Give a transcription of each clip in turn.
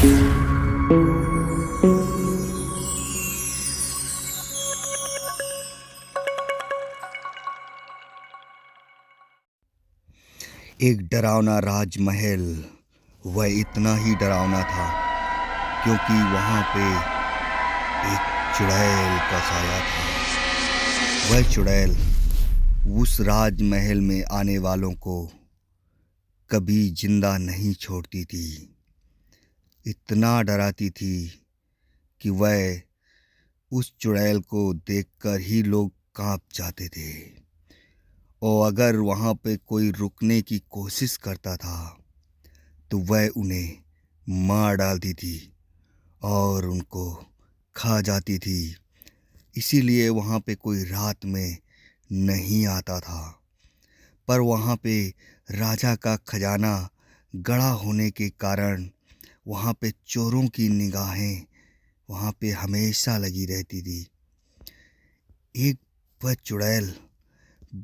एक डरावना राजमहल। वह इतना ही डरावना था क्योंकि वहाँ पे एक चुड़ैल का साया था। वह चुड़ैल उस राजमहल में आने वालों को कभी जिंदा नहीं छोड़ती थी। इतना डराती थी कि वह उस चुड़ैल को देखकर ही लोग कांप जाते थे। और अगर वहाँ पे कोई रुकने की कोशिश करता था तो वह उन्हें मार डालती थी और उनको खा जाती थी। इसीलिए वहाँ पे कोई रात में नहीं आता था। पर वहाँ पे राजा का खजाना गड़ा होने के कारण वहाँ पे चोरों की निगाहें वहाँ पे हमेशा लगी रहती थी। एक वह चुड़ैल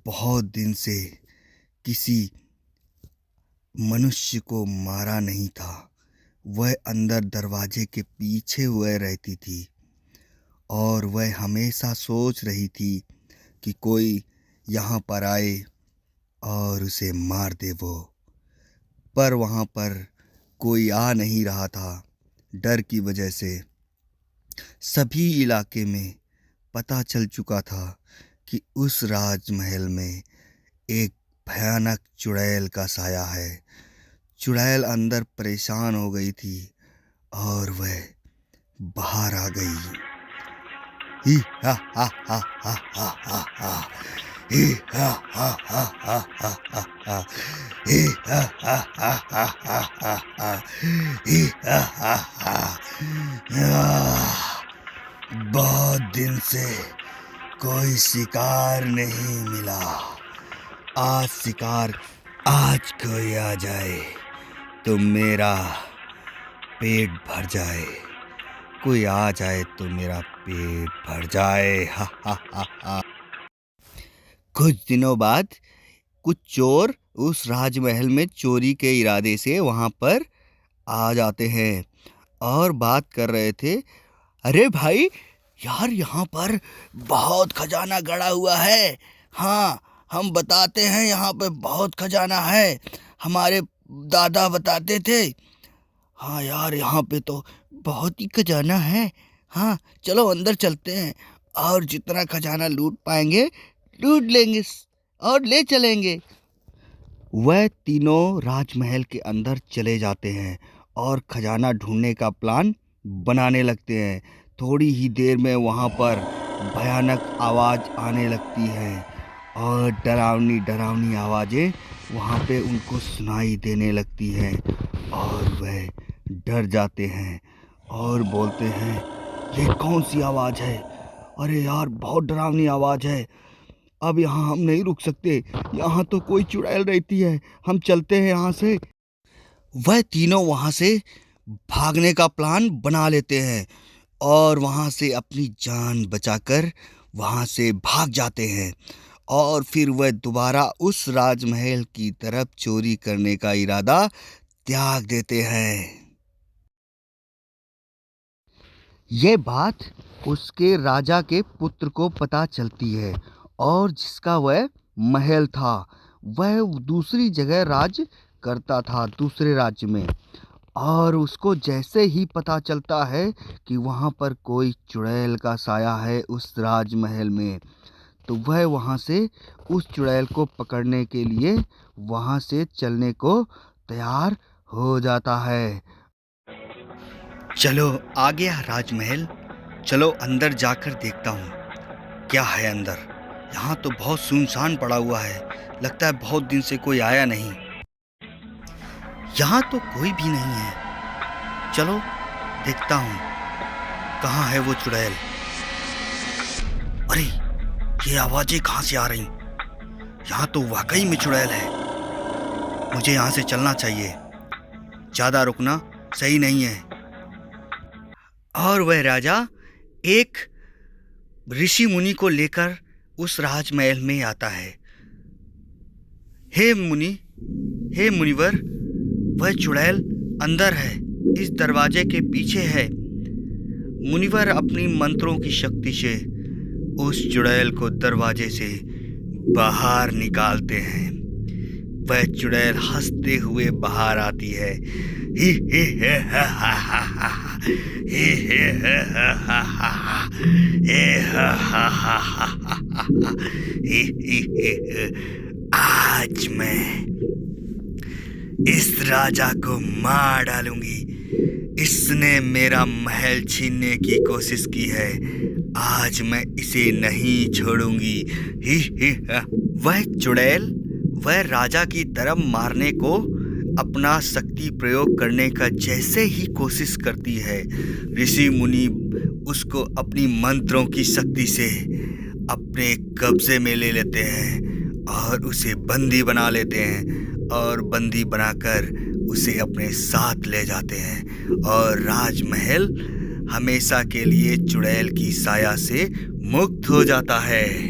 बहुत दिन से किसी मनुष्य को मारा नहीं था। वह अंदर दरवाजे के पीछे वह रहती थी और वह हमेशा सोच रही थी कि कोई यहाँ पर आए और उसे मार दे वो। पर वहाँ पर कोई आ नहीं रहा था। डर की वजह से सभी इलाके में पता चल चुका था कि उस राजमहल में एक भयानक चुड़ैल का साया है। चुड़ैल अंदर परेशान हो गई थी और वह बाहर आ गई। ही हा हा हा हा हा हा हा, ही हा हा हा हा हा हा हा, ही हा हा हा हा हा हा हा, ही हा हा हा। बहुत दिन से कोई शिकार नहीं मिला। आज कोई आ जाए तो मेरा पेट भर जाए। कोई आ जाए तो मेरा पेट भर जाए। हा हा हा हा। कुछ दिनों बाद कुछ चोर उस राजमहल में चोरी के इरादे से वहां पर आ जाते हैं और बात कर रहे थे। अरे भाई यार, यहाँ पर बहुत खजाना गड़ा हुआ है। हाँ, हम बताते हैं, यहाँ पे बहुत खजाना है। हमारे दादा बताते थे। हाँ यार, यहाँ पे तो बहुत ही खजाना है। हाँ चलो अंदर चलते हैं और जितना खजाना लूट पाएंगे लूट लेंगे और ले चलेंगे। वह तीनों राजमहल के अंदर चले जाते हैं और खजाना ढूंढने का प्लान बनाने लगते हैं। थोड़ी ही देर में वहाँ पर भयानक आवाज़ आने लगती है और डरावनी डरावनी आवाज़ें वहाँ पे उनको सुनाई देने लगती हैं और वह डर जाते हैं और बोलते हैं, ये कौन सी आवाज़ है? अरे यार, बहुत डरावनी आवाज़ है। अब यहाँ हम नहीं रुक सकते। यहाँ तो कोई चुड़ैल रहती है। हम चलते हैं यहाँ से। वह तीनों वहाँ से भागने का प्लान बना लेते हैं और वहाँ से अपनी जान बचाकर वहाँ से भाग जाते हैं। और फिर वह दोबारा उस राजमहल की तरफ चोरी करने का इरादा त्याग देते हैं। ये बात उसके राजा के पुत्र को पता चलती है और जिसका वह महल था, वह दूसरी जगह राज करता था, दूसरे राज्य में। और उसको जैसे ही पता चलता है कि वहाँ पर कोई चुड़ैल का साया है उस राजमहल में, तो वह वहाँ से उस चुड़ैल को पकड़ने के लिए वहाँ से चलने को तैयार हो जाता है। चलो आ गया राजमहल, चलो अंदर जाकर देखता हूँ क्या है अंदर। यहाँ तो बहुत सुनसान पड़ा हुआ है, लगता है बहुत दिन से कोई आया नहीं। यहाँ तो कोई भी नहीं है, चलो देखता हूँ कहाँ है वो चुड़ैल। अरे ये आवाज़ें कहाँ से आ रही? यहाँ तो वाकई में चुड़ैल है। मुझे यहाँ से चलना चाहिए, ज़्यादा रुकना सही नहीं है। और वह राजा एक ऋषि मुनि को लेकर उस राजमहल में आता है। हे मुनिवर, वह चुड़ैल अंदर है, इस दरवाजे के पीछे है। मुनिवर अपनी मंत्रों की शक्ति से उस चुड़ैल को दरवाजे से बाहर निकालते हैं। वह चुड़ैल हंसते हुए बाहर आती है। ही ही हे हा हा हा हा, ही ही हे हा हा हा हा, हे हा हा हा हा हा, ही ही हे। आज मैं इस राजा को मार डालूंगी। इसने मेरा महल छीनने की कोशिश की है। आज मैं इसे नहीं छोड़ूंगी। ही हा। वह चुड़ैल वह राजा की तरफ मारने को अपना शक्ति प्रयोग करने का जैसे ही कोशिश करती है, ऋषि मुनि उसको अपनी मंत्रों की शक्ति से अपने कब्जे में ले लेते हैं और उसे बंदी बना लेते हैं और बंदी बनाकर उसे अपने साथ ले जाते हैं और राजमहल हमेशा के लिए चुड़ैल की साया से मुक्त हो जाता है।